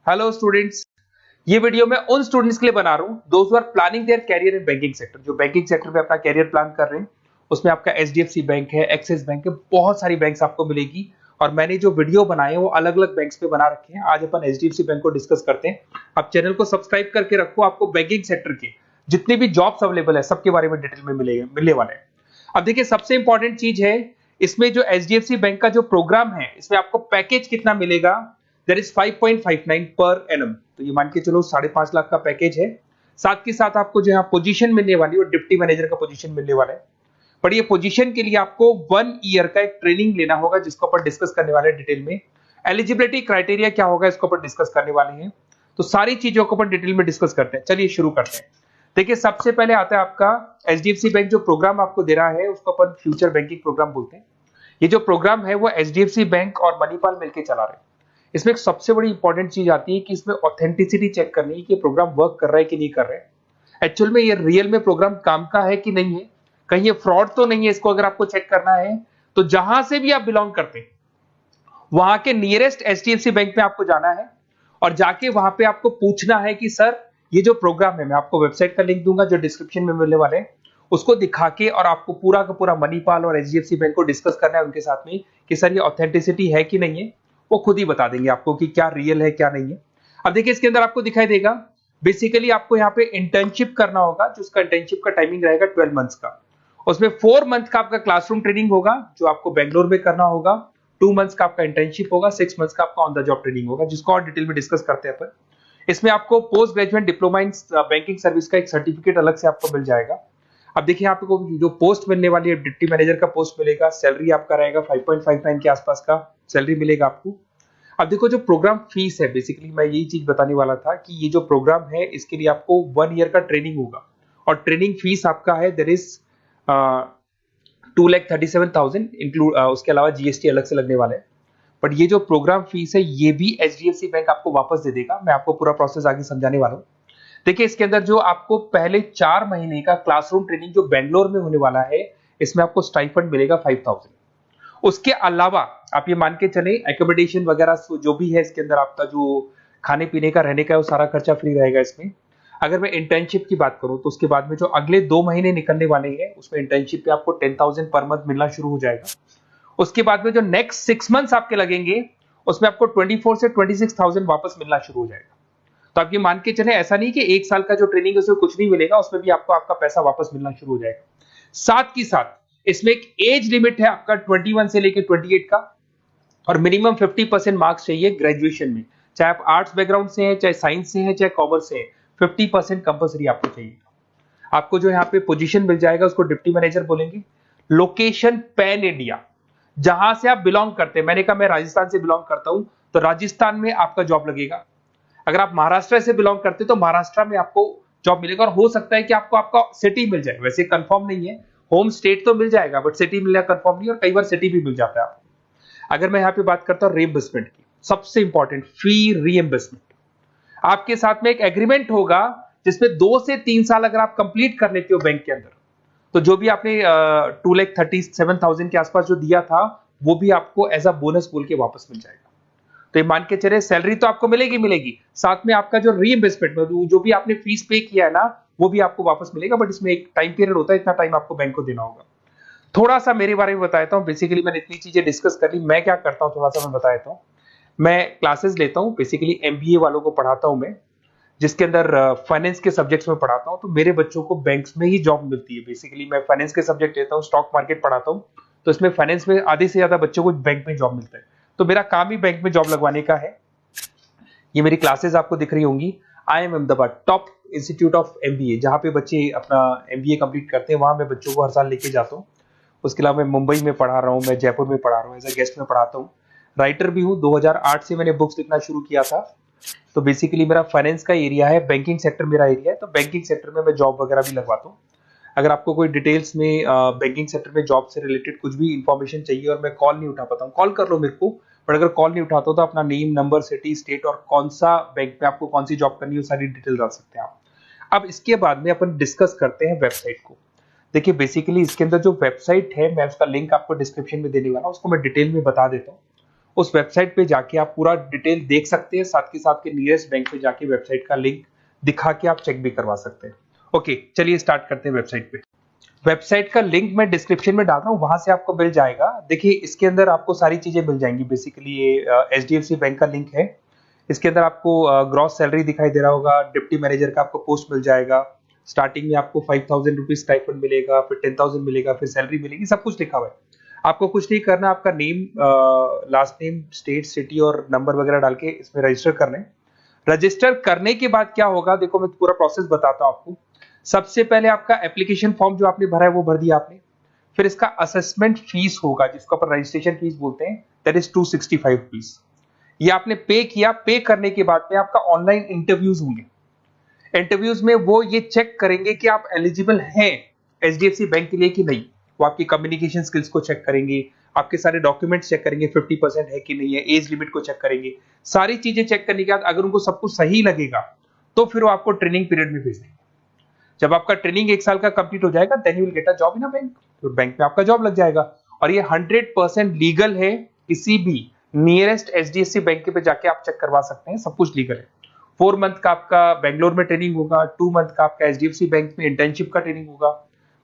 Hello students, ये video मैं उन स्टूडेंट्स के लिए बना रहा हूँ those who are planning their career in banking sector, जो बैंकिंग सेक्टर में अपना कैरियर प्लान कर रहे हैं। उसमें आपका एचडीएफसी बैंक है, एक्सिस बैंक है, बहुत सारी बैंक्स आपको मिलेगी। और मैंने जो वीडियो बनाए हैं वो अलग अलग बैंक्स पे बना रखे हैं। आज अपन एचडीएफसी बैंक को डिस्कस करते हैं। आप चैनल को सब्सक्राइब करके रखो, आपको बैंकिंग सेक्टर के जितने भी जॉब्स अवेलेबल है सबके बारे में डिटेल में मिलने वाले हैं। अब देखिए, सबसे इंपॉर्टेंट चीज है इसमें जो एचडीएफसी बैंक का जो प्रोग्राम है, इसमें आपको पैकेज कितना मिलेगा। देयर इज 5.59 पर एनम, तो ये मान के चलो 5.5 लाख का पैकेज है। साथ के साथ आपको जो यहाँ पोजीशन मिलने वाली है वो डिप्टी मैनेजर का पोजीशन मिलने वाला है। पर ये पोजीशन के लिए आपको 1 ईयर का एक ट्रेनिंग लेना होगा, जिसको अपन डिस्कस करने वाले हैं डिटेल में। एलिजिबिलिटी क्राइटेरिया क्या होगा, इसको अपन डिस्कस करने वाले हैं। तो सारी चीजों को अपन डिटेल में डिस्कस करते हैं। चलिए शुरू करते हैं। देखिए, सबसे पहले आता है आपका एचडीएफसी बैंक जो प्रोग्राम आपको दे रहा है उसको अपन फ्यूचर बैंकिंग प्रोग्राम बोलते हैं। ये जो प्रोग्राम है वो एचडीएफसी बैंक और मणिपाल मिलकर चला रहे हैं। इसमें एक सबसे बड़ी इंपॉर्टेंट चीज आती है कि इसमें ऑथेंटिसिटी चेक करनी है कि प्रोग्राम वर्क कर रहा है कि नहीं कर रहा है। एक्चुअल में ये रियल में प्रोग्राम काम का है कि नहीं है, कहीं ये फ्रॉड तो नहीं है। इसको अगर आपको चेक करना है तो जहां से भी आप बिलोंग करते हैं वहां के नियरेस्ट एचडीएफसी बैंक में आपको जाना है और जाके वहां पे आपको पूछना है कि सर ये जो प्रोग्राम है, मैं आपको वेबसाइट का लिंक दूंगा जो डिस्क्रिप्शन में मिलने वाले हैं, उसको दिखा के और आपको पूरा का पूरा मणिपाल और एचडीएफसी बैंक को डिस्कस करना है उनके साथ में कि सर ये ऑथेंटिसिटी है कि नहीं है। वो खुद ही बता देंगे आपको कि क्या रियल है क्या नहीं है। अब देखिए, इसके अंदर आपको दिखाई देगा बेसिकली आपको यहाँ पे इंटर्नशिप करना होगा, जो उसका इंटर्नशिप का टाइमिंग रहेगा 12 मंथ्स का। उसमें 4 मंथ का आपका क्लासरूम ट्रेनिंग होगा जो आपको बेंगलोर में करना होगा। 2 मंथ्स का आपका इंटर्नशिप होगा, 6 मंथ्स का आपका ऑन द जॉब ट्रेनिंग होगा, जिसको और डिटेल में डिस्कस करते हैं अपन। इसमें आपको post graduate diploma in banking service का एक सर्टिफिकेट अलग से आपको मिल जाएगा। अब देखिए, आपको जो पोस्ट मिलने वाली है डिप्टी मैनेजर का पोस्ट मिलेगा। सैलरी आपका रहेगा 5.59 के आसपास का सैलरी मिलेगा आपको। अब देखो, जो प्रोग्राम फीस है, बेसिकली मैं यही चीज बताने वाला था कि ये जो प्रोग्राम है इसके लिए आपको 1 ईयर का ट्रेनिंग होगा और ट्रेनिंग फीस आपका है देयर इज 2,37,000 इंक्लूड, उसके अलावा जीएसटी अलग से लगने वाला है। बट ये जो प्रोग्राम फीस है ये भी एचडीएफसी बैंक आपको वापस दे देगा। मैं आपको पूरा प्रोसेस आगे समझाने वाला हूँ। देखिए, इसके अंदर जो आपको पहले 4 महीने का क्लासरूम ट्रेनिंग जो बेंगलोर में होने वाला है, इसमें आपको स्टाइपेंड मिलेगा 5,000। उसके अलावा आप ये मान के चले एकोमोडेशन वगैरह जो भी है इसके अंदर, आपका जो खाने पीने का रहने का है वो सारा खर्चा फ्री रहेगा इसमें। अगर मैं इंटर्नशिप की बात करूं तो उसके बाद में जो अगले 2 महीने निकलने वाले हैं उसमें इंटर्नशिप पे आपको 10,000 पर मंथ मिलना शुरू हो जाएगा। उसके बाद में जो नेक्स्ट 6 मंथ्स आपके लगेंगे उसमें आपको 24 से 26,000 वापस मिलना शुरू हो जाएगा। तो आप ये मान के चले, ऐसा नहीं कि 1 साल का जो ट्रेनिंग है उसमें कुछ नहीं मिलेगा, उसमें भी आपको आपका पैसा वापस मिलना शुरू हो जाएगा। साथ ही साथ इसमें एक एज लिमिट है आपका 21 से लेकर 28 का, और मिनिमम 50% मार्क्स चाहिए ग्रेजुएशन में। चाहे आप आर्ट्स बैकग्राउंड से हैं, चाहे साइंस से हैं, चाहे कॉमर्स से हैं, 50% कंपल्सरी आपको चाहिए। आपको जो यहाँ पे पोजीशन मिल जाएगा उसको डिप्टी मैनेजर बोलेंगे। लोकेशन पैन इंडिया, जहां से आप बिलोंग करते हैं। मैंने कहा मैं राजस्थान से बिलोंग करता हूं तो राजस्थान में आपका जॉब लगेगा। अगर आप महाराष्ट्र से बिलोंग करते हैं तो महाराष्ट्र में आपको जॉब मिलेगा। और हो सकता है कि आपको आपका सिटी मिल जाए, वैसे कंफर्म नहीं है, होम स्टेट तो मिल जाएगा बट सिटी मिलना कंफर्म नहीं, और कई बार सिटी भी मिल जाता है आपको। अगर मैं यहाँ पे बात करता हूँ रीइंबर्समेंट की, सबसे इंपॉर्टेंट फी रीइंबर्समेंट। आपके साथ में एक एग्रीमेंट होगा जिसमें 2 से 3 साल अगर आप कंप्लीट कर लेते हो बैंक के अंदर, तो जो भी आपने 2,37,000 के आसपास जो दिया था वो भी आपको एज अ बोनस बोल के वापस मिल जाएगा। तो ये मान के चले, सैलरी तो आपको मिलेगी, साथ में आपका जो रीइंबर्समेंट में जो भी आपने फीस पे किया है ना वो भी आपको वापस मिलेगा। बट इसमें एक टाइम पीरियड होता है, इतना टाइम आपको बैंक को देना होगा। थोड़ा सा मेरे बारे में बताता हूँ। बेसिकली मैंने इतनी चीजें डिस्कस कर ली, मैं क्या करता हूँ थोड़ा सा मैं बताता हूँ। मैं क्लासेस लेता हूँ, बेसिकली एमबीए वालों को पढ़ाता हूँ मैं, जिसके अंदर फाइनेंस के सब्जेक्ट्स में पढ़ाता हूँ। तो मेरे बच्चों को बैंक्स में ही जॉब मिलती है। बेसिकली मैं फाइनेंस के सब्जेक्ट लेता हूँ, स्टॉक मार्केट पढ़ाता हूँ, तो इसमें फाइनेंस में आधे से ज्यादा बच्चों को बैंक में जॉब मिलता है। तो मेरा काम ही बैंक में जॉब लगवाने का है। ये मेरी क्लासेस आपको दिख रही होंगी। IIM Ahmedabad top institute of MBA, जहाँ पे बच्चे अपना एमबीए कंप्लीट करते हैं, वहां मैं बच्चों को हर साल लेके जाता हूँ। उसके अलावा मैं मुंबई में पढ़ा रहा हूँ, मैं जयपुर में पढ़ा रहा हूँ, एज अ गेस्ट में पढ़ाता हूँ। राइटर भी हूँ, 2008 से मैंने बुक्स लिखना शुरू किया था। तो बेसिकली मेरा फाइनेंस का एरिया है, बैंकिंग सेक्टर मेरा एरिया है। तो बैंकिंग सेक्टर में मैं जॉब वगैरह भी लगवाता हूँ। अगर आपको कोई डिटेल्स में बैंकिंग सेक्टर में जॉब से रिलेटेड कुछ भी इंफॉर्मेशन चाहिए और मैं कॉल नहीं उठा पाता हूँ, कॉल कर लो मेरे को। बट अगर कॉल नहीं उठाता तो अपना नेम, नंबर, सिटी, स्टेट और कौन सा बैंक में आपको कौन सी जॉब करनी है वो सारी डिटेल डाल सकते हैं आप। अब इसके बाद में अपन डिस्कस करते हैं वेबसाइट को। देखिए, बेसिकली इसके अंदर जो वेबसाइट है मैं उसका लिंक आपको डिस्क्रिप्शन में देने वाला हूँ, उसको मैं डिटेल में बता देता हूँ। उस वेबसाइट पे जाके आप पूरा डिटेल देख सकते हैं, साथ के साथ के नियरेस्ट बैंक पे जाके वेबसाइट का लिंक दिखा के आप चेक भी करवा सकते हैं। ओके, चलिए स्टार्ट करते हैं वेबसाइट पे। वेबसाइट का लिंक मैं डिस्क्रिप्शन में डाल रहा हूँ, वहां से आपको मिल जाएगा। देखिए इसके अंदर आपको सारी चीजें मिल जाएंगी। बेसिकली ये HDFC बैंक का लिंक है। इसके अंदर आपको ग्रॉस सैलरी दिखाई दे रहा होगा, डिप्टी मैनेजर का आपको पोस्ट मिल जाएगा। स्टार्टिंग में आपको 5,000 रुपीज स्टाइपेंड मिलेगा, फिर 10,000 मिलेगा, फिर सैलरी मिलेगी, सब कुछ लिखा हुआ है। आपको कुछ नहीं करना, आपका name, last name, state, city और नंबर वगैरह डाल के इसमें रजिस्टर करना है। रजिस्टर करने के बाद क्या होगा, देखो मैं पूरा प्रोसेस बताता हूँ आपको। सबसे पहले आपका एप्लीकेशन फॉर्म जो आपने भरा है वो भर दिया आपने। फिर इसका असेसमेंट फीस होगा, जिसको अपन रजिस्ट्रेशन फीस बोलते हैं, दैट इज 265 रुपीज। ये आपने पे किया। पे करने के बाद में आपका ऑनलाइन इंटरव्यूज होंगे। इंटरव्यूज में वो ये चेक करेंगे कि आप एलिजिबल हैं HDFC बैंक के लिए कि नहीं। वो आपकी कम्युनिकेशन स्किल्स को चेक करेंगे, आपके सारे डॉक्यूमेंट्स चेक करेंगे, 50% है कि नहीं है, एज लिमिट को चेक करेंगे। सारी चीजें चेक करने के बाद अगर उनको सब कुछ सही लगेगा तो फिर वो आपको ट्रेनिंग पीरियड में भेज देंगे। जब आपका ट्रेनिंग 1 साल का कंप्लीट हो जाएगा, then you will get a job in a bank. तो बैंक में आपका जॉब लग जाएगा। और ये 100% लीगल है। किसी भी नियरेस्ट HDFC बैंक पे जाके आप चेक करवा सकते हैं, सब कुछ लीगल है। 4 मंथ का आपका बेंगलोर में ट्रेनिंग होगा, 2 मंथ का आपका HDFC बैंक में इंटर्नशिप का ट्रेनिंग होगा,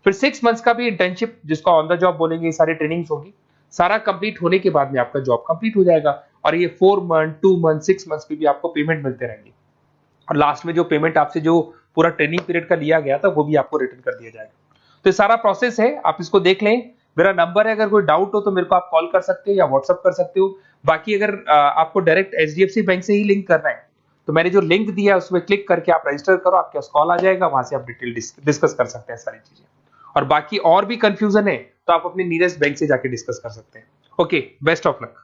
फिर 6 मंथ्स का भी इंटर्नशिप, जिसको ऑन द जॉब बोलेंगे, ये सारी ट्रेनिंग्स होगी। सारा कंप्लीट होने के बाद में आपका जॉब कंप्लीट हो जाएगा। और ये 4 मंथ, 2 मंथ, 6 मंथ्स की भी आपको पेमेंट मिलते रहेंगे। और लास्ट में जो पेमेंट आपसे जो पूरा ट्रेनिंग पीरियड का लिया गया था वो भी आपको रिटर्न कर दिया जाएगा। तो ये सारा प्रोसेस है, आप इसको देख लें। मेरा नंबर है, अगर कोई डाउट हो तो मेरे को आप कॉल कर सकते हो या व्हाट्सअप कर सकते हो। बाकी अगर आपको डायरेक्ट HDFC बैंक से ही लिंक करना है तो मैंने जो लिंक दिया है उसमें क्लिक करके आप रजिस्टर करो, आपके पास कॉल आ जाएगा, वहां से आप डिटेल डिस्कस कर सकते हैं सारी चीजें। और बाकी और भी कंफ्यूजन है तो आप अपने नियरेस्ट बैंक से जाके डिस्कस कर सकते हैं। Okay, best of luck.